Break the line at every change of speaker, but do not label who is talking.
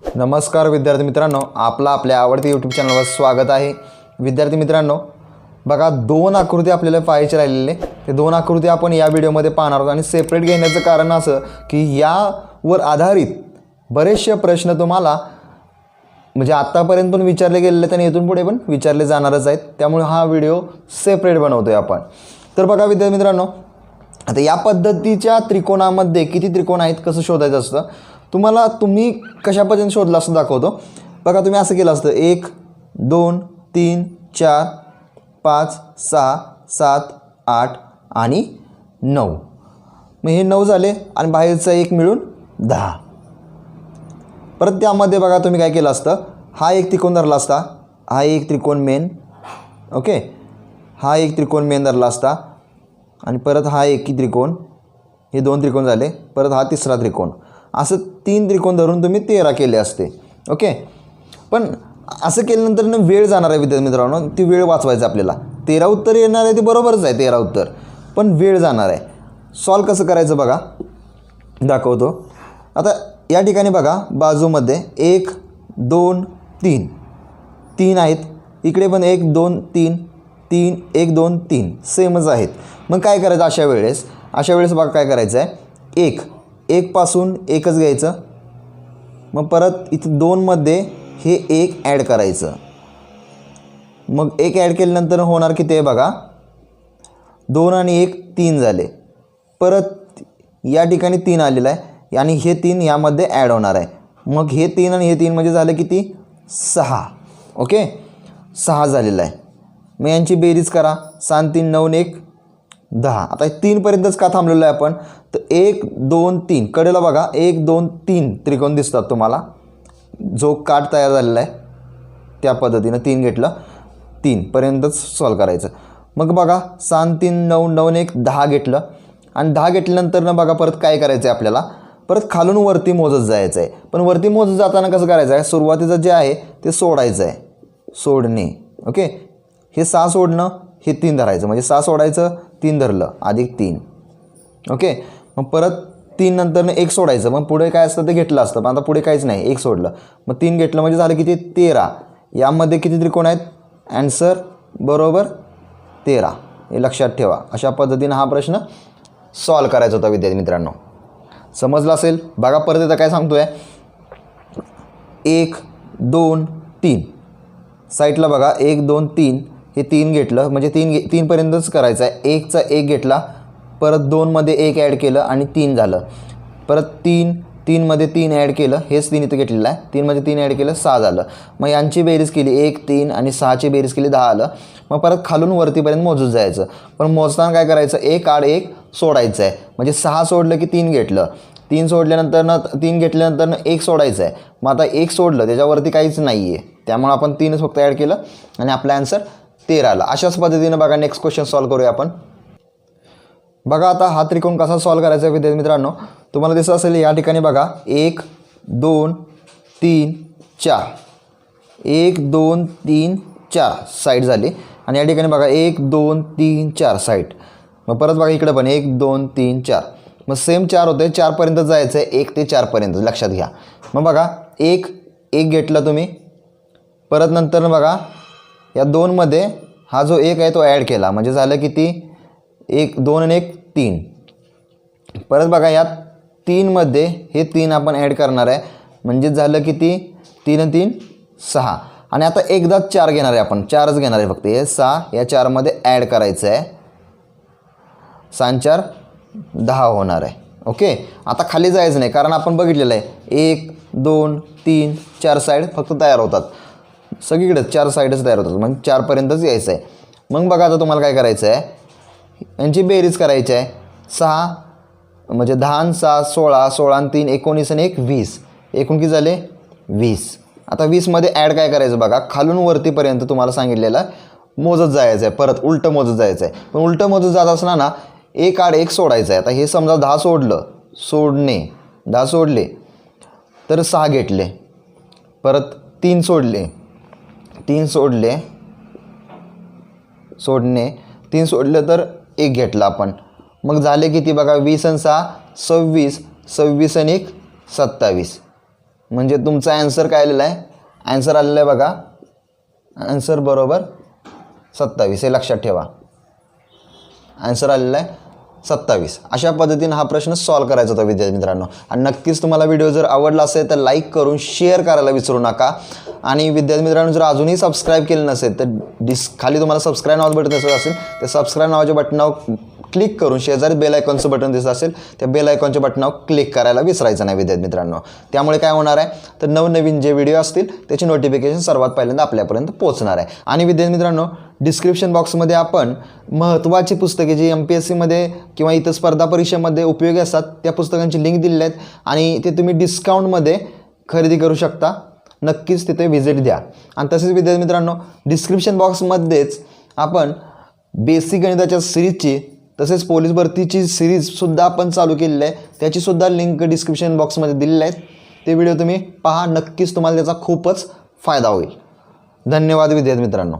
नमस्कार विद्यार्थी मित्रांनो, आपल्या आवडत्या यूट्यूब चॅनलवर स्वागत आहे। विद्यार्थी मित्रांनो, बघा दोन आकृती आपल्याला पाहायचे राहिलेले, ते दोन आकृती आपण या व्हिडिओमध्ये पाहणार आहोत। आणि सेपरेट घेण्याचं कारण असं की यावर आधारित बरेचसे प्रश्न तुम्हाला म्हणजे आतापर्यंत पण विचारले गेलेले आहेत आणि इथून पुढे पण विचारले जाणारच आहेत, त्यामुळे हा व्हिडिओ सेपरेट बनवतोय आपण। तर बघा विद्यार्थी मित्रांनो, आता या पद्धतीच्या त्रिकोणामध्ये किती त्रिकोण आहेत कसं शोधायचं असतं तुम्हाला, तुम्ही कशा पद्धतीने शोधलं असं दाखवतो। बघा तुम्ही असं केलं असतं 1 2 3 4 5 6 7 8 आणि 9, मग हे 9 झाले आणि बाहेरचा 1 मिळून 10। परत त्यामध्ये बघा तुम्ही काय केलं असतं, हा एक त्रिकोण धरला असता, हा एक त्रिकोण मेन, ओके, हा एक त्रिकोण मेन धरला असता आणि परत हा एक त्रिकोण, हे दोन त्रिकोण झाले, परत हा तिसरा त्रिकोण, असं 3 त्रिकोण धरून तुम्ही 13 केले असते, ओके। पण असं केल्यानंतर वेळ जाणार आहे विद्यार्थी मित्रांनो, ती वेळ वाचवायचं आपल्याला। 13 उत्तर येणार आहे ते बरोबरच आहे 13 उत्तर, पण वेळ जाणार आहे। सॉल्व कसं करायचं बघा दाखवतो। आता या ठिकाणी बघा बाजूमध्ये 1 2 3 3 आहेत, इकडे पण 1 2 3 3 1 2 3 सेमच आहेत। मग काय करायचं अशा वेळेस बघा काय करायचं आहे, 1 पासून 1च घ्यायचं, मग परत इथं 2 मध्ये हे 1 ॲड करायचं, मग 1 ॲड केल्यानंतर होणार किती आहे बघा, 2 आणि 1 3 झाले, परत या ठिकाणी 3 आलेलं आहे आणि हे 3 यामध्ये ॲड होणार आहे, मग हे 3 आणि हे 3 म्हणजे झालं किती 6, ओके 6 झालेलं आहे। मग यांची बेरीज करा, 7 3 9 1 10। आता 3 पर्यंतच का थांबलेलो आहे आपण, तर 1 2 3 कडेला बघा 1 2 3 त्रिकोण दिसतात तुम्हाला, जो काठ तयार झालेला आहे त्या पद्धतीनं 3 घेतलं, 3 पर्यंतच सॉल्व करायचं। मग बघा 7 3 9 9 1 10 घेतलं आणि 10 घेतल्यानंतर ना बघा परत काय करायचं आहे आपल्याला, परत खालून वरती मोजत जायचं आहे। पण वरती मोजत जाताना कसं करायचं आहे, सुरुवातीचं जे आहे ते सोडायचं आहे, सोडणे, ओके। हे 6 सोडणं, हे 3 धरायचं, म्हणजे 6 सोडायचं 3 धरलं अधिक 3, ओके। मग परत 3 नंतर 1 सोडायचं, मग पुढे काय असतं ते घेतलं असतं, पण आता पुढे काहीच नाही, 1 सोडलं, मग 3 घेतलं म्हणजे झालं किती 13। यामध्ये किती त्रिकोण आहेत, ॲन्सर बरोबर 13, हे लक्षात ठेवा। अशा पद्धतीनं हा प्रश्न सॉल्व करायचा होता विद्यार्थी मित्रांनो, समजलं असेल। बघा परत इथं काय सांगतोय, 1 2 3 साईडला बघा 1 2 3 हे 3 घेतलं, म्हणजे 3 पर्यंतच करायचं आहे। 1चा 1 घेतला, परत 2 मध्ये 1 ॲड केलं आणि 3 झालं, परत 3 मध्ये 3 ॲड केलं, हेच 3 इथं घेतलेलं आहे, 3 मध्ये 3 ॲड केलं 6 झालं। मग यांची बेरीज केली 1 3 आणि 6ची बेरीज केली 10 आलं। मग परत खालून वरतीपर्यंत मोजत जायचं, पण मोजताना काय करायचं, 1 आड 1 सोडायचं आहे, म्हणजे 6 सोडलं की 3 घेतलं, 3 सोडल्यानंतर 3 घेतल्यानंतर 1 सोडायचं आहे। मग आता 1 सोडलं त्याच्यावरती काहीच नाही आहे, त्यामुळे आपण 3च फक्त ॲड केलं आणि आपला ॲन्सर 13 आला। अशाच पद्धतीनं बघा नेक्स्ट क्वेश्चन सॉल्व करूया आपण। बघा आता हा त्रिकोण कसा सॉल्व करायचा आहे विद्यार्थी मित्रांनो, तुम्हाला दिसत असेल या ठिकाणी बघा 1 2 3 4 1 2 3 4 साईड झाली, आणि या ठिकाणी बघा 1 2 3 4 साईड, मग परत बघा इकडे पण 1 2 3 4, मग सेम 4 होते, 4 पर्यंत जायचं आहे, 1 ते 4 पर्यंत लक्षात घ्या। मग बघा 1 घेतला तुम्ही, परत नंतर बघा या 2 मध्ये हा जो 1 आहे तो ॲड केला, म्हणजे झालं किती 1 2 आणि 1 3, परत बघा या 3 मध्ये हे 3 आपण ॲड करणार आहे, म्हणजे झालं किती 3 आणि 3 6, आणि आता एकदाच 4 घेणार आहे आपण, 4च घेणार आहे फक्त, हे 6 या 4 मध्ये ॲड करायचं आहे, 6 4 10 होणार आहे, ओके। आता खाली जायचं नाही, कारण आपण बघितलेलं आहे 1 2 3 4 साईड फक्त तयार होतात, सगळीकडे 4 साईडच तयार होतात, म्हणजे 4 पर्यंतच यायचं आहे। मग बघा आता तुम्हाला काय करायचं आहे, यांची बेरीज करायची आहे, 6 म्हणजे 10 आणि 6 16, 16 आणि 3 19 आणि 1 20, एकूण किती झाले 20। आता 20 मध्ये ॲड काय करायचं बघा, खालून वरतीपर्यंत तुम्हाला सांगितलेलं मोजत जायचं आहे, परत उलटं मोजत जायचं आहे, पण उलटं मोजत जात असताना ना 1 आड 1 सोडायचं आहे। आता हे समजा 10 सोडलं, सोडणे 10 सोडले तर 6 घेतले, परत 3 सोडले, 3 सोडले सोडणे 3 सोडलं तर 1 घेतला आपण, मग झाले किती बघा 20 आणि 6 26, 26 आणि 1 27, म्हणजे तुमचा ॲन्सर काय आलेला आहे, ॲन्सर आलेला आहे बघा, ॲन्सर बरोबर 27, हे लक्षात ठेवा. ॲन्सर आलेला आहे 27. अशा पद्धतीने हा प्रश्न सॉल्व करायचा होता विद्यार्थी मित्रांनो. आणि नक्कीच तुम्हाला व्हिडिओ जर आवडला असेल तर लाईक करून शेअर करायला विसरू नका. आणि विद्यार्थी मित्रांनो जर अजूनही सबस्क्राईब केलं नसेल तर खाली तुम्हाला सबस्क्राईब नावाचं बटन दिसत असेल, ते सबस्क्राईब नावाच्या बटनावर क्लिक करून शेजारी बेल आयकॉनचं बटन दिसत असेल, त्या बेल आयकॉनच्या बटनावर क्लिक करायला विसरायचं नाही विद्यार्थी मित्रांनो. त्यामुळे काय होणार आहे तर नवनवीन जे व्हिडिओ असतील त्याची नोटिफिकेशन सर्वात पहिल्यांदा आपल्यापर्यंत पोहोचणार आहे. आणि विद्यार्थी मित्रांनो डिस्क्रिप्शन बॉक्समध्ये आपण महत्त्वाची पुस्तके जी MPSCमध्ये किंवा इतर स्पर्धा परीक्षेमध्ये उपयोगी असतात त्या पुस्तकांची लिंक दिलेली आहेत आणि ते तुम्ही डिस्काउंटमध्ये खरेदी करू शकता. नक्कीच तिथे व्हिजिट द्या. आणि तसेच विद्यार्थी मित्रांनो डिस्क्रिप्शन बॉक्समध्येच आपण बेसिक गणिताच्या सिरीजची तसेच पोलीस भरतीची सिरीजसुद्धा आपण चालू केलेली आहे, त्याचीसुद्धा लिंक डिस्क्रिप्शन बॉक्समध्ये दिलेली आहेत. ते व्हिडिओ तुम्ही पहा, नक्कीच तुम्हाला त्याचा खूपच फायदा होईल. धन्यवाद विद्यार्थी मित्रांनो.